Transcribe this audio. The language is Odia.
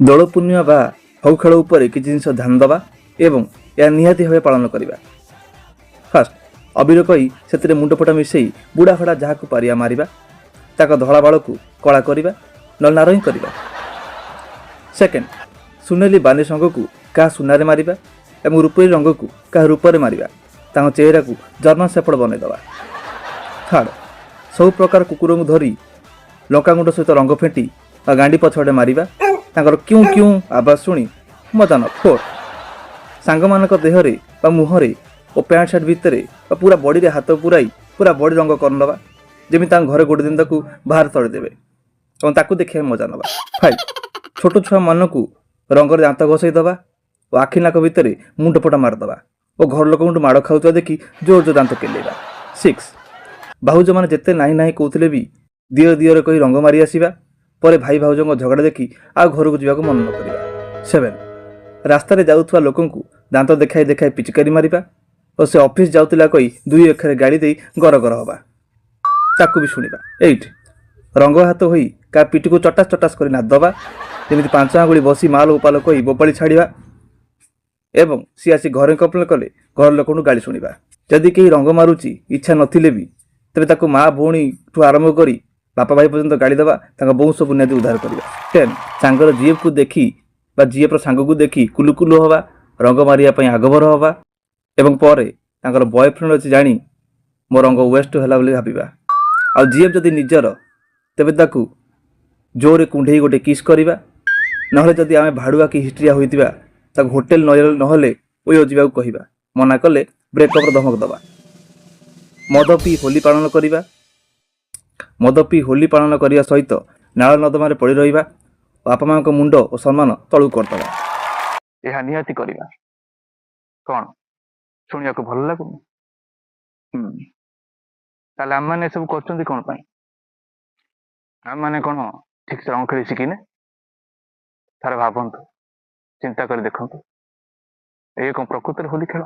ଦୋଳ ପୂର୍ଣ୍ଣିମା ବା ହଉ ଖେଳ ଉପରେ କିଛି ଜିନିଷ ଧ୍ୟାନ ଦେବା ଏବଂ ଏହା ନିହାତି ଭାବେ ପାଳନ କରିବା। ଫାର୍ଷ୍ଟ, ଅବିର କହି ସେଥିରେ ମୁଣ୍ଡଫଟା ମିଶାଇ ବୁଢ଼ା ଫଡ଼ା ଯାହାକୁ ପାରିବା ମାରିବା, ତାଙ୍କ ଧଳା ବାଳକୁ କଳା କରିବା, ନହେଲେ ନାରଙ୍ଗୀ କରିବା। ସେକେଣ୍ଡ, ସୁନେଲି ବାଲି ରଙ୍ଗକୁ କାହା ସୁନାରେ ମାରିବା ଏବଂ ରୂପେରୀ ରଙ୍ଗକୁ କାହା ରୂପରେ ମାରିବା, ତାଙ୍କ ଚେହେରାକୁ ଜର୍ମାନ ସେପଡ଼ ବନେଇଦେବା। ଥାର୍ଡ଼, ସବୁ ପ୍ରକାର କୁକୁରଙ୍କୁ ଧରି ଲଙ୍କାଗୁଣ୍ଡ ସହିତ ରଙ୍ଗ ଫେଣ୍ଟି ବା ଗାଣ୍ଡି ପଛଆଡ଼େ ମାରିବା, ତାଙ୍କର କ୍ୟୁଁ କ୍ୟୁଁ ଆବାଜ ଶୁଣି ମଜା ନେବା। ଫୋର୍ଥ, ସାଙ୍ଗମାନଙ୍କ ଦେହରେ ବା ମୁହଁରେ ଓ ପ୍ୟାଣ୍ଟ ସାର୍ଟ ଭିତରେ ବା ପୁରା ବଡ଼ିରେ ହାତ ପୁରାଇ ପୁରା ବଡ଼ି ରଙ୍ଗ କରିନେବା, ଯେମିତି ତାଙ୍କ ଘରେ ଗୋଟେ ଦିନ ତାକୁ ବାହାର ତଳିଦେବେ ଏବଂ ତାକୁ ଦେଖିବା ମଜା ନେବା। ଫାଇଭ୍, ଛୋଟ ଛୁଆମାନଙ୍କୁ ରଙ୍ଗରେ ଦାନ୍ତ ଘଷେଇ ଦେବା ଓ ଆଖି ନାକ ଭିତରେ ମୁଣ୍ଡ ଫଟା ମାରିଦେବା ଓ ଘର ଲୋକଙ୍କଠୁ ମାଡ଼ ଖାଉଥିବା ଦେଖି ଜୋର ଜୋର ଦାନ୍ତ କେଲେଇବା। ସିକ୍ସ, ଭାଉଜମାନେ ଯେତେ ନାହିଁ ନାହିଁ କହୁଥିଲେ ବି ଦିଅର ଦିଅର କହି ରଙ୍ଗ ମାରି ଆସିବା, ପରେ ଭାଇ ଭାଉଜଙ୍କ ଝଗଡ଼ା ଦେଖି ଆଉ ଘରକୁ ଯିବାକୁ ମନ ନ କରିବା। ସେଭେନ୍, ରାସ୍ତାରେ ଯାଉଥିବା ଲୋକଙ୍କୁ ଦାନ୍ତ ଦେଖାଇ ଦେଖାଇ ପିଚକାରୀ ମାରିବା ଓ ସେ ଅଫିସ୍ ଯାଉଥିଲା କହି ଦୁଇ ଅକ୍ଷରେ ଗାଳି ଦେଇ ଗର ଗର ହେବା, ତାକୁ ବି ଶୁଣିବା। ଏଇଟ୍, ରଙ୍ଗ ହାତ ହୋଇ କାହା ପିଠିକୁ ଚଟାସ ଚଟାସ କରି ନାଦ ଦେବା, ଯେମିତି ପାଞ୍ଚ ଆଙ୍ଗୁଳି ବସି ମାଲ ଉପାଲ କହି ବୋପାଳି ଛାଡ଼ିବା ଏବଂ ସିଏ ଆସି ଘରେ କମ୍ପ୍ଲେନ କଲେ ଘର ଲୋକଙ୍କୁ ଗାଳି ଶୁଣିବା। ଯଦି କେହି ରଙ୍ଗ ମାରୁଛି ଇଚ୍ଛା ନଥିଲେ ବି ତେବେ ତାକୁ ମା ଭଉଣୀଠୁ ଆରମ୍ଭ କରି ବାପା ଭାଇ ପର୍ଯ୍ୟନ୍ତ ଗାଳି ଦେବା, ତାଙ୍କ ବଂଶ ବୁନିୟାଦି ଉଦ୍ଧାର କରିବା। 10, ସାଙ୍ଗର ଜିଏଫ୍କୁ ଦେଖି ବା ଜିଏଫ୍ର ସାଙ୍ଗକୁ ଦେଖି କୁଲୁ କୁଲୁ ହେବା, ରଙ୍ଗ ମାରିବା ପାଇଁ ଆଗଭର ହେବା ଏବଂ ପରେ ତାଙ୍କର ବୟଫ୍ରେଣ୍ଡ ଅଛି ଜାଣି ମୋ ରଙ୍ଗ ୱେଷ୍ଟ ହେଲା ବୋଲି ଭାବିବା। ଆଉ ଜିଏଫ୍ ଯଦି ନିଜର ତେବେ ତାକୁ ଜୋରରେ କୁଣ୍ଢେଇ ଗୋଟେ କିସ୍ କରିବା, ନହେଲେ ଯଦି ଆମେ ଭାଡ଼ୁଆ କି ହିଷ୍ଟ୍ରିଆ ହୋଇଥିବା ତାକୁ ହୋଟେଲ ନହେଲେ ଓୟୋ ଯିବାକୁ କହିବା, ମନା କଲେ ବ୍ରେକଅପ୍ର ଧମକ ଦେବା। ମଦ ପିଇ ହୋଲି ପାଳନ କରିବା, ମଦ ପିଇ ହୋଲି ପାଳନ କରିବା ସହିତ ନାଳ ନର୍ଦ୍ଦମାରେ ପଡ଼ି ରହିବା, ବାପା ମାଙ୍କ ମୁଣ୍ଡ ଓ ସମ୍ମାନ ତଳକୁ କରିଦେବା। ଏହା ନିହାତି କରିବା। କ'ଣ ଶୁଣିବାକୁ ଭଲ ଲାଗୁନି? ତାହେଲେ ଆମମାନେ ଏସବୁ କରୁଛନ୍ତି କ'ଣ ପାଇଁ? ଆମମାନେ କ'ଣ ଠିକ୍ସେ ରଙ୍ଗ ଖେଳି ଶିଖିନେ? ଥରେ ଭାବନ୍ତୁ, ଚିନ୍ତା କରି ଦେଖନ୍ତୁ, ଏ କ'ଣ ପ୍ରକୃତରେ ହୋଲି ଖେଳ?